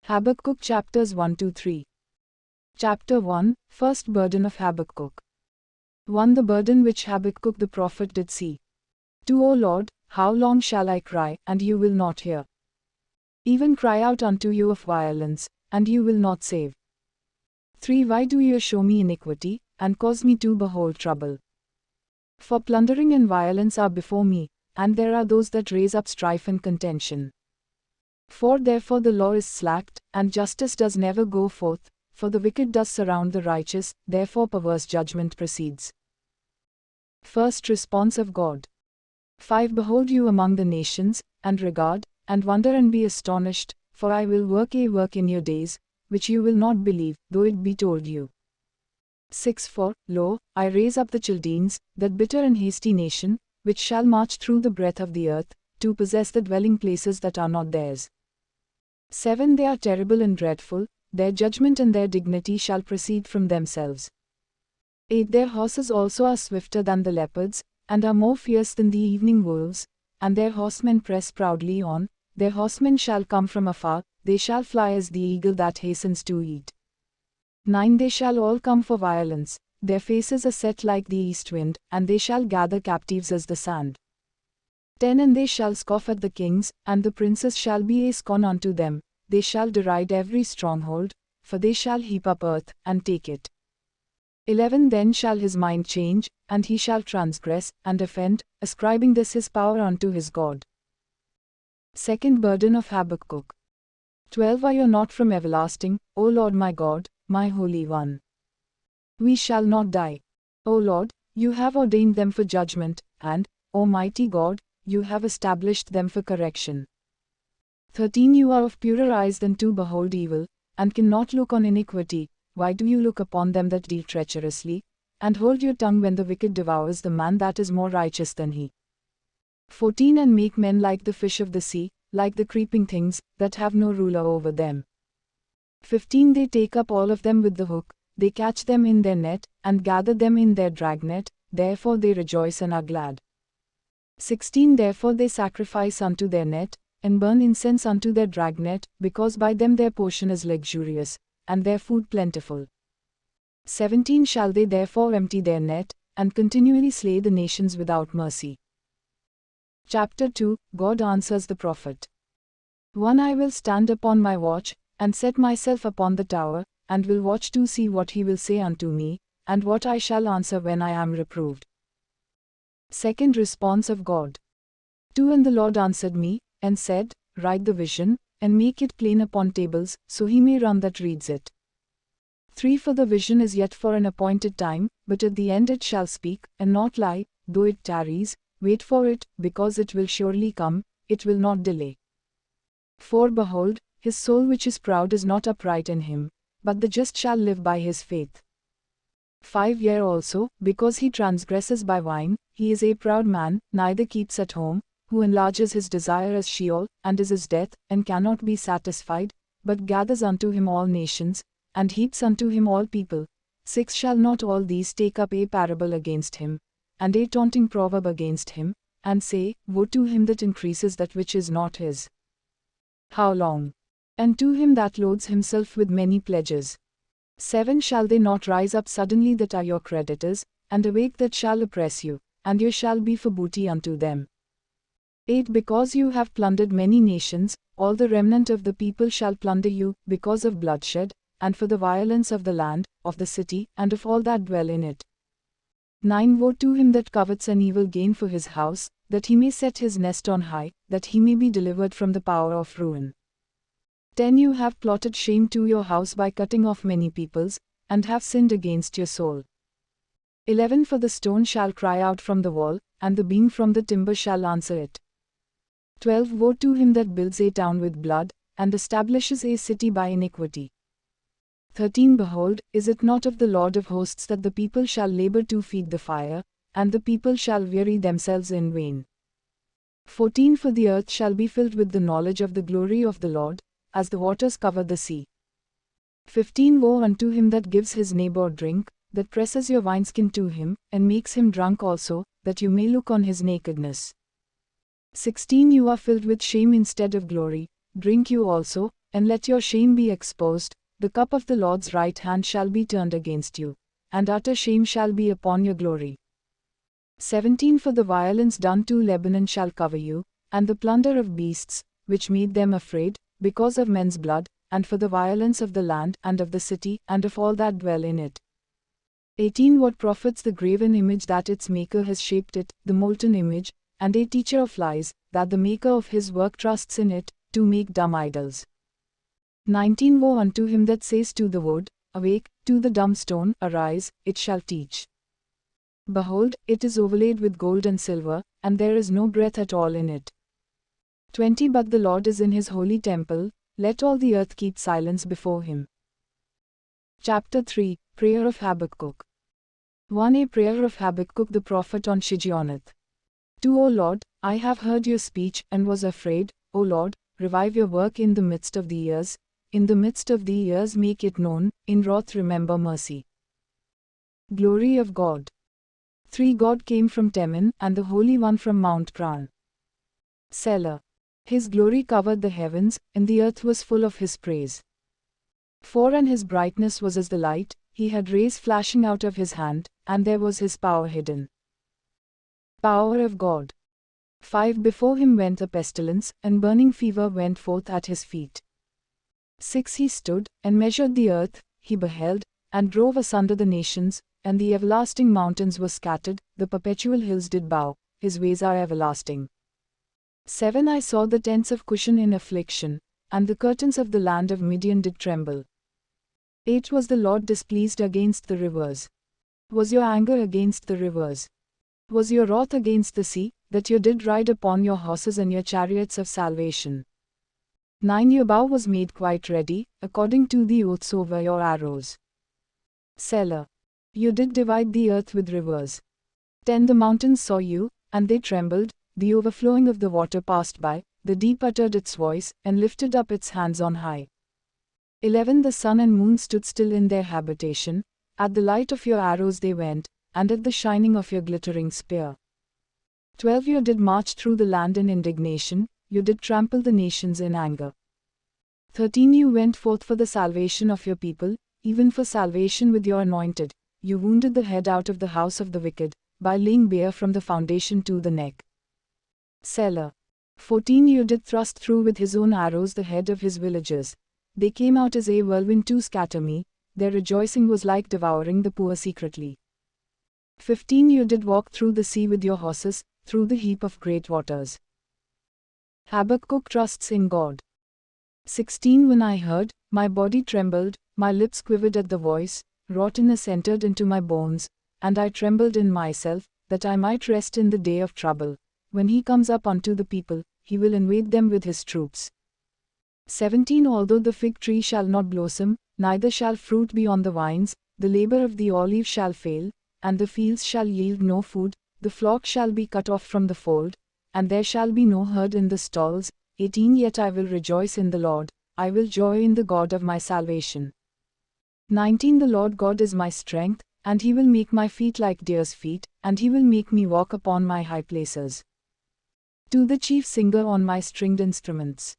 Habakkuk chapters 1-3. Chapter 1, First burden of Habakkuk. 1. The burden which Habakkuk the prophet did see. 2. O Lord, how long shall I cry, and you will not hear? Even cry out unto you of violence, and you will not save. 3. Why do you show me iniquity, and cause me to behold trouble? For plundering and violence are before me, and there are those that raise up strife and contention. 4. Therefore the law is slacked, and justice does never go forth, for the wicked does surround the righteous, therefore perverse judgment proceeds. First response of God. 5. Behold you among the nations, and regard, and wonder and be astonished, for I will work a work in your days, which you will not believe, though it be told you. 6. For, lo, I raise up the Chaldeans, that bitter and hasty nation, which shall march through the breadth of the earth, to possess the dwelling places that are not theirs. 7. They are terrible and dreadful, their judgment and their dignity shall proceed from themselves. 8. Their horses also are swifter than the leopards, and are more fierce than the evening wolves, and their horsemen press proudly on, their horsemen shall come from afar, they shall fly as the eagle that hastens to eat. 9. They shall all come for violence, their faces are set like the east wind, and they shall gather captives as the sand. 10. And they shall scoff at the kings, and the princes shall be a scorn unto them, they shall deride every stronghold, for they shall heap up earth, and take it. 11. Then shall his mind change, and he shall transgress, and offend, ascribing this his power unto his God. Second burden of Habakkuk. 12. Are you not from everlasting, O Lord my God, my Holy One? We shall not die. O Lord, you have ordained them for judgment, and, O mighty God, you have established them for correction. 13. You are of purer eyes than to behold evil, and cannot look on iniquity. Why do you look upon them that deal treacherously, and hold your tongue when the wicked devours the man that is more righteous than he? 14. And make men like the fish of the sea, like the creeping things, that have no ruler over them. 15. They take up all of them with the hook, they catch them in their net, and gather them in their dragnet, therefore they rejoice and are glad. 16. Therefore they sacrifice unto their net, and burn incense unto their dragnet, because by them their portion is luxurious, and their food plentiful. 17. Shall they therefore empty their net, and continually slay the nations without mercy? Chapter 2, God answers the prophet. 1. I will stand upon my watch, and set myself upon the tower, and will watch to see what he will say unto me, and what I shall answer when I am reproved. Second response of God. 2. And the Lord answered me, and said, Write the vision, and make it plain upon tables, so he may run that reads it. 3. For the vision is yet for an appointed time, but at the end it shall speak, and not lie, though it tarries, wait for it, because it will surely come, it will not delay. 4. Behold, his soul which is proud is not upright in him, but the just shall live by his faith. 5. Yea also, because he transgresses by wine, he is a proud man, neither keeps at home, who enlarges his desire as Sheol, and is as death, and cannot be satisfied, but gathers unto him all nations, and heaps unto him all people. 6. Shall not all these take up a parable against him, and a taunting proverb against him, and say, Woe to him that increases that which is not his? How long? And to him that loads himself with many pledges. 7. Shall they not rise up suddenly that are your creditors, and awake that shall oppress you, and you shall be for booty unto them? 8. Because you have plundered many nations, all the remnant of the people shall plunder you, because of bloodshed, and for the violence of the land, of the city, and of all that dwell in it. 9. Woe to him that covets an evil gain for his house, that he may set his nest on high, that he may be delivered from the power of ruin. 10. You have plotted shame to your house by cutting off many peoples, and have sinned against your soul. 11. For the stone shall cry out from the wall, and the beam from the timber shall answer it. 12. Woe to him that builds a town with blood, and establishes a city by iniquity. 13. Behold, is it not of the Lord of hosts that the people shall labor to feed the fire, and the people shall weary themselves in vain? 14. For the earth shall be filled with the knowledge of the glory of the Lord, as the waters cover the sea. 15. Woe unto him that gives his neighbor drink, that presses your wineskin to him, and makes him drunk also, that you may look on his nakedness. 16. You are filled with shame instead of glory, drink you also, and let your shame be exposed. The cup of the Lord's right hand shall be turned against you, and utter shame shall be upon your glory. 17 For the violence done to Lebanon shall cover you, and the plunder of beasts, which made them afraid, because of men's blood, and for the violence of the land, and of the city, and of all that dwell in it. 18 What profits the graven image that its maker has shaped it, the molten image, and a teacher of lies, that the maker of his work trusts in it, to make dumb idols. 19 Woe unto him that says to the wood, Awake, to the dumb stone, Arise, it shall teach. Behold, it is overlaid with gold and silver, and there is no breath at all in it. 20 But the Lord is in his holy temple, let all the earth keep silence before him. Chapter 3 Prayer of Habakkuk 1 A prayer of Habakkuk the prophet on Shigionoth. 2 O Lord, I have heard your speech, and was afraid. O Lord, revive your work in the midst of the years. In the midst of the years make it known, in wrath remember mercy. Glory of God. 3 God came from Teman, and the Holy One from Mount Pran. Selah. His glory covered the heavens, and the earth was full of his praise. 4 And his brightness was as the light, he had rays flashing out of his hand, and there was his power hidden. Power of God. 5 Before him went a pestilence, and burning fever went forth at his feet. 6 He stood, and measured the earth, he beheld, and drove asunder the nations, and the everlasting mountains were scattered, the perpetual hills did bow, his ways are everlasting. 7 I saw the tents of Cushan in affliction, and the curtains of the land of Midian did tremble. 8 Was the Lord displeased against the rivers? Was your anger against the rivers? Was your wrath against the sea, that you did ride upon your horses and your chariots of salvation? 9 Your bow was made quite ready, according to the oaths over your arrows. Selah. You did divide the earth with rivers. 10 The mountains saw you, and they trembled, the overflowing of the water passed by, the deep uttered its voice, and lifted up its hands on high. 11 The sun and moon stood still in their habitation, at the light of your arrows they went, and at the shining of your glittering spear. 12 You did march through the land in indignation, you did trample the nations in anger. 13 You went forth for the salvation of your people, even for salvation with your anointed, you wounded the head out of the house of the wicked, by laying bare from the foundation to the neck. Selah. 14 You did thrust through with his own arrows the head of his villagers. They came out as a whirlwind to scatter me, their rejoicing was like devouring the poor secretly. 15 You did walk through the sea with your horses, through the heap of great waters. Habakkuk trusts in God. 16 When I heard, my body trembled, my lips quivered at the voice, rottenness entered into my bones, and I trembled in myself, that I might rest in the day of trouble. When he comes up unto the people, he will invade them with his troops. 17 Although the fig tree shall not blossom, neither shall fruit be on the vines, the labor of the olive shall fail, and the fields shall yield no food, the flock shall be cut off from the fold, and there shall be no herd in the stalls. 18 Yet I will rejoice in the Lord, I will joy in the God of my salvation. 19 The Lord God is my strength, and he will make my feet like deer's feet, and he will make me walk upon my high places. To the chief singer on my stringed instruments.